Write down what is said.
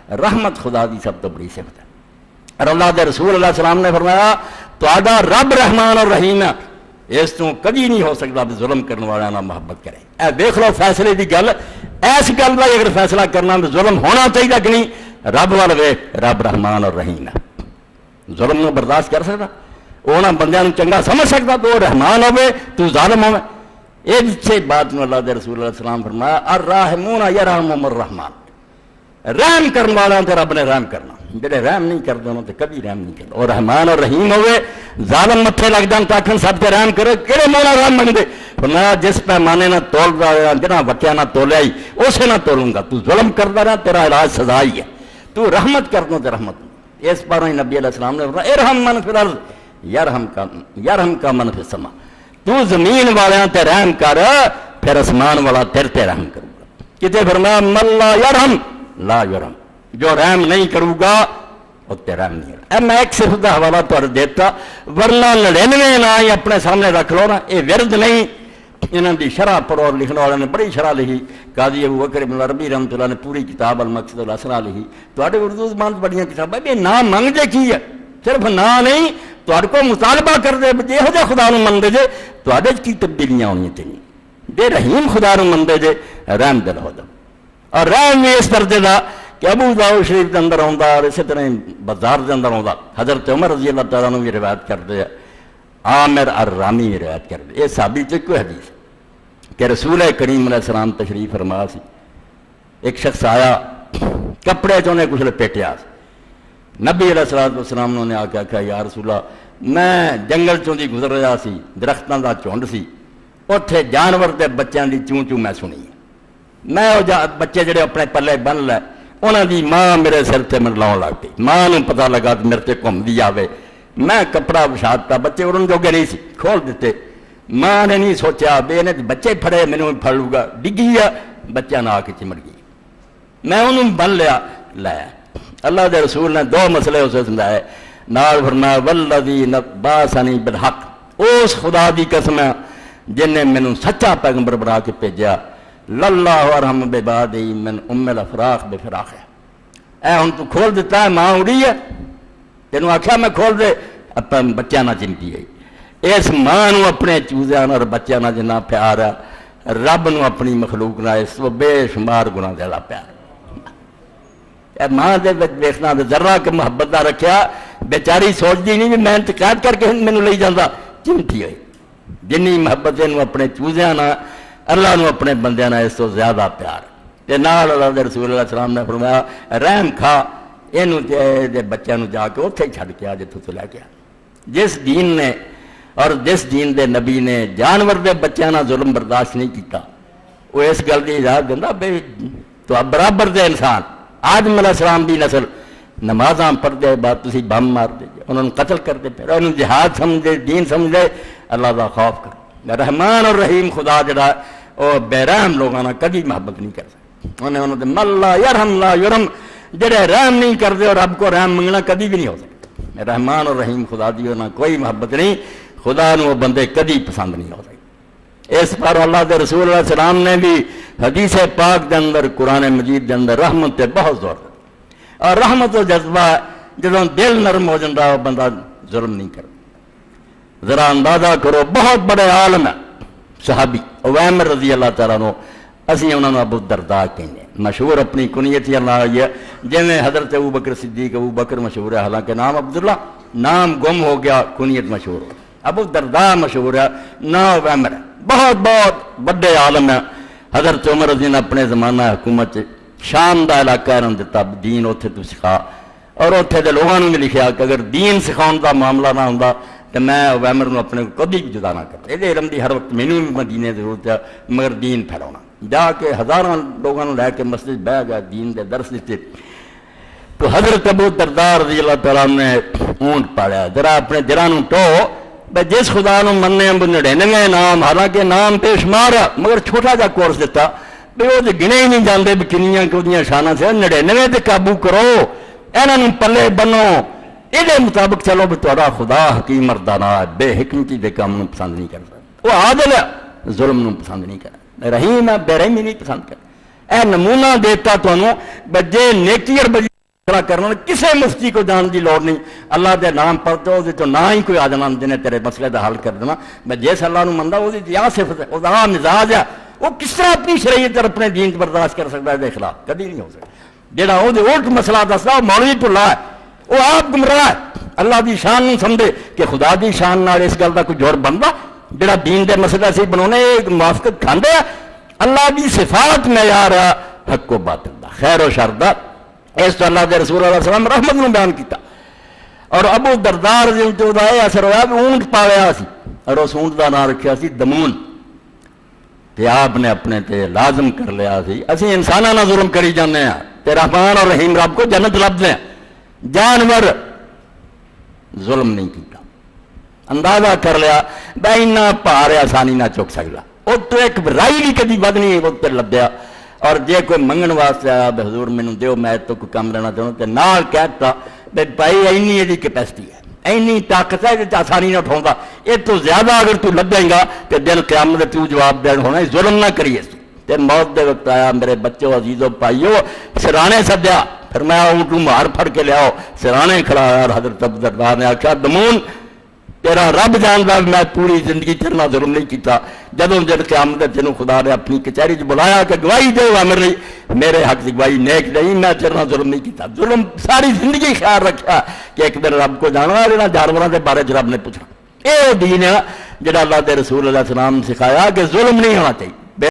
رحمت خدا دی سب تو بڑی صفت ہے۔ اور اللہ دے رسول اللہ علیہ السلام نے فرمایا تہاڈا رب رحمان اور رحیم ہے، اس تو کبھی نہیں ہو سکتا بھی ظلم کرنے والا نہ محبت کرے۔ اے دیکھ لو فیصلے دی گل، ایس گل کا اگر فیصلہ کرنا تو ظلم ہونا چاہیے کہ نہیں؟ رب وال ویکھ، رب رحمان اور رحیم ہے، ظلم نو برداشت کر سکتا؟ وہ نہ بندیاں نو چنگا سمجھ سکتا تو وہ رحمان ہوے تو ظالم ہوے؟ اس بات میں اللہ دے رسول اللہ علیہ السلام فرمایا الراحمون یرحمہم الرحمان، رحم کرنے والا تے رب نے رحم کرنا، جڑے رحم نہیں کرتے انہوں تے کبھی رحم نہیں کرتا۔ اور رحمان اور رحیم ہوئے ظالم متھے لگ جان تاکھن سب تے رحم کرے، کہڑے مولا رحم منگدے؟ فرمایا جس پیمانے نہ تول رہا جنا وکیا نہ تولیا ہی اسے نہ تولوں گا، تو ظلم کرتا رہا تیرا علاج سزا ہی ہے، تو رحمت کر دو تے رحمت۔ اس پر ہی نبی علیہ السلام نے فرمایا ارحم من فی الارض یرحم کا من فی السماء، تو زمین والیاں تے رحم کر پھر اسمان والا تیرے تے رحم کروں گا۔ کتے فرمایا من لا یرحم لا یرحم، جو رحم نہیں کروں گا وہ تے رحم نہیں کروں۔ میں ایک صرف دا حوالہ تو دیتا، ورنہ 99 نہ ہی اپنے سامنے رکھ لو نا، یہ ورد نہیں۔ انہوں دی شرح پڑھو، اور لکھنے والے نے بڑی شرح لکھی، قاضی ابو بکر ابن عربی رحمۃ اللہ نے پوری کتاب المقصد الاسرا لکھی۔ تواڈے اردو زبان بڑیاں کتاباں یہ نام منگتے کی ہے، صرف نام نہیں تواڈے کو مطالبہ کر دے یہو جہ خدا نو منگتے جے تواڈے کی تبدیلیاں ہونی چاہیے، جے رحیم خدا نو منگتے جے رحم دل ہو جاؤ۔ اور رحم بھی اس درجے کا کہ ابو داؤد شریف کے اندر آتا، اور اسی طرح بازار کے اندر آتا، حضرت عمر رضی اللہ تعالیٰ نے بھی روایت کرتے ہیں، عامر الرامی بھی روایت کرتے۔ یہ صحابی چ کوئی حدیث کہ رسول کریم علیہ السلام تشریف فرما سی، ایک شخص آیا کپڑے چ انہیں کچھ لپیٹیا، نبی علیہ السلام نے آ کے آخیا یا رسول اللہ میں جنگل چوں دی گزر رہا سی، درختوں کا جھنڈ سی، اتنے جانور کے بچوں کی چوں چوں میں سنی، میں وہ بچے جڑے اپنے پلے بن لے انہوں دی ماں میرے سر سے من لاؤن لگ پی، ماں نے پتا لگا کہ میرے سے گھومتی آئے، میں کپڑا بچھاتا، بچے اڑن جوگے نہیں سی، کھول دیتے۔ ماں نے نہیں سوچا بے نے بچے پھڑے مینوں پھڑ لوں گا، ڈگی ہے بچہ نہ آ کے چمڑ گئی، میں انہوں بن لیا لایا۔ اللہ دے رسول نے دو مسئلے اسے سمجھائے، نال فرمایا والذی بعثنی بالحق، اس خدا دی قسم ہے جن نے مینوں سچا پیغمبر بنا کے بھیجا، للہ ارحم بعبادی من ام الافراخ بفراخ ہے۔ اے ہن تو کھول دیتا ہے، ماں اڑی ہے، تینوں آخیا میں کھول دے، اپنے بچہ نہ چمٹی ہے۔ اس ماں نو اپنے چوزیاں اور بچوں نہ جنا پیار ہے، رب نو اپنی مخلوق نہ اس تو بے شمار گنا زیادہ پیار۔ اے ماں دے دیکھنا ذرا کہ محبت نہ رکھیا، بیچاری سوچتی نہیں بھی میں انتقاد کر کے مینوں لئی جاندا، چمٹی ہوئی۔ جنی محبت انہوں اپنے چوزیاں نہ اللہ نو اپنے بندیاں نہ اس تو زیادہ پیار۔ تے نال اللہ دے رسول اللہ علیہ السلام نے فرمایا رحم کھا اینوں تے بچیاں نو جا کے اوتھے چھڈ کے آ جتھوں تو لے کے آ۔ جس دین نے اور جس دین دے نبی نے جانور دے بچیاں نہ ظلم برداشت نہیں کیتا، وہ اس گل کی اجازت دیندا بے تو برابر دے انسان آدم علیہ السلام دی نسل نمازاں پڑھتے بعد تسی بم مار دے، انہوں نے قتل کرتے، پھر انہوں جہاد سمجھے، دین سمجھے، اللہ دا خوف کرو۔ رحمان اور رحیم خدا جڑا وہ بے رحم لوگوں نے کبھی محبت نہیں کر سکتا، انہوں نے من لا یرحم لا یرحم، جڑے رحم نہیں کرتے اور رب کو رحم منگنا کبھی بھی نہیں ہو سکتا۔ رحمان اور رحیم خدا دی انہوں کوئی محبت نہیں، خدا نو بندے کبھی پسند نہیں ہو سکتے۔ اس پر اللہ دے رسول اللہ علیہ السلام نے بھی حدیث پاک دے اندر قرآن مجید دے اندر رحمت تے بہت زور دیا، اور رحمت و جذبہ جدوں دل نرم ہو جاتا وہ بندہ ظلم نہیں کرتا۔ ذرا اندازہ کرو بہت بڑے عالم ہے صحابی عویمر رضی اللہ تعالیٰ عنہ، اسی انہوں نے ابو الدرداء کہنے، مشہور اپنی کنیت ہی اللہ آئی ہے، جنہیں حضرت ابو بکر صدیق ابو بکر مشہور ہے، حالانکہ نام عبداللہ نام گم ہو گیا، کنیت مشہور ہو، ابو الدرداء مشہور ہے، نام عویمر ہے، بہت بہت بڑے عالم ہے۔ حضرت عمر رضی نے اپنے زمانہ حکومت شام دا علاقہ رن دیتا، دین اتھے تو سکھا، اور اتھے دے لوگوں نے بھی لکھیا کہ اگر دین سکھاؤن دا معاملہ نہ ہوندا تو میں عویمر نو اپنے کبھی بھی جدا نہ کرتا، یہ علم دی ہر وقت مینوں بھی مدینے کی ضرورت ہے، مگر دین پھیلاؤنا، جا کے ہزاراں لوگوں لے کے مسجد بہ گیا، دین دے درس دیتے۔ تو حضرت ابو الدرداء رضی اللہ تعالیٰ نے اونٹ پاڑیا، ذرا اپنے دلاں نوں ٹو بھائی جس خدا نو مننے 99 نام، حالانکہ نام بے شمار ہے مگر چھوٹا جا کورس دیتا بھی وہ گنے ہی نہیں جاندے بھی کنیاں کہ وہ شانہ سے 99 تے قابو کرو، انہاں نوں پلے بنو، یہ مطابق چلو بھی تہاڈا خدا حکیم مردانہ بے حکمتی دے کام نوں پسند نہیں کرتا، وہ عادل ہے ظلم نوں پسند نہیں کرتا، رحیم ہے بے رحمی نہیں پسند کرتا۔ اے نمونہ دیتا تانوں بجے نیکی اور فیصلہ کرنا کسی مفتی کو جان کی لوڑ نہیں، اللہ دے نام پڑھتے وہ تو نہ ہی کوئی آ جانا جنہیں تیرے مسئلے کا حل کر دینا۔ میں جس اللہ نو مندا وہ آ صفت ہے، وہ آ مزاج ہے، وہ کس طرح اپنی شریعت اور اپنے دین برداشت کر سکتا ہے؟ دے خلاف کبھی نہیں ہو سکتا۔ جہاں وہ الٹ مسئلہ دستا وہ مولوی بھلا ہے، وہ آپ گمراہ ہے۔ اللہ دی شان نہیں سمجھے کہ خدا دی شان نال اس گل کا کوئی جوڑ بنتا؟ جہاں دین دے مسئلہ سے بنانے موافقت کھاندے ہیں۔ اللہ دی صفات معیار ہے حق و باطل دا، خیر و شر دا۔ اس تو اللہ دے رسول اللہ علیہ وسلم رحمت نے بیان کیتا۔ اور ابو درداء رضی اللہ عنہ یہ اثر ہوا کہ اونٹ پالیا سی اور اس اونٹ دا نام رکھیا سی دمون، تے آپ نے اپنے تے لازم کر لیا سی اسی انساناں نہ ظلم کری جانے ہیں تے رحمان اور رحیم رب کو جنت لب دیں، جانور ظلم نہیں کیتا۔ اندازہ کر لیا بھائی اتنا پہاڑ آسانی نہ چک سکتا، وہ تو ایک رائی بھی کدی بد نہیں وہ تے لبیا۔ اور جے کوئی منگن واسطے آیا بے حضور مینوں دیو میں تو کوئی کام لینا چاہوں تے نال کہتا بھائی بھائی اینی یہ کیپیسٹی ہے، اینی طاقت ہے کہ آسانی نہ اٹھاؤں گا، یہ تو زیادہ اگر تو لبیں گا تو دن قیامت تو جواب دین ہونا، ظلم نہ کریے تے موت دے وقت آیا میرے بچوں عزیزوں پائیو سرانے سدیا، پھر میں اونٹوں مار پھڑ کے لیاؤ سرانے کھڑا ہے۔ حضرت ابو درداء نے آخیا دمون تیرا رب جاندا میں پوری زندگی تیرے نال ظلم نہیں کیتا، جدوں جد قیامت تینوں خدا نے اپنی کچہری بلایا کہ گواہی دے میرے میرے حق کی گواہی نیک نہیں، میں تیرے نال ظلم نہیں کیتا۔ ظلم ساری زندگی خیال رکھا کہ ایک دن رب کو جانا اور انہاں جانوراں دے بارے رب نے پوچھنا۔ یہ دین ہے جڑا اللہ دے رسول علیہ السلام نے سکھایا کہ ظلم نہیں ہونا چاہیے۔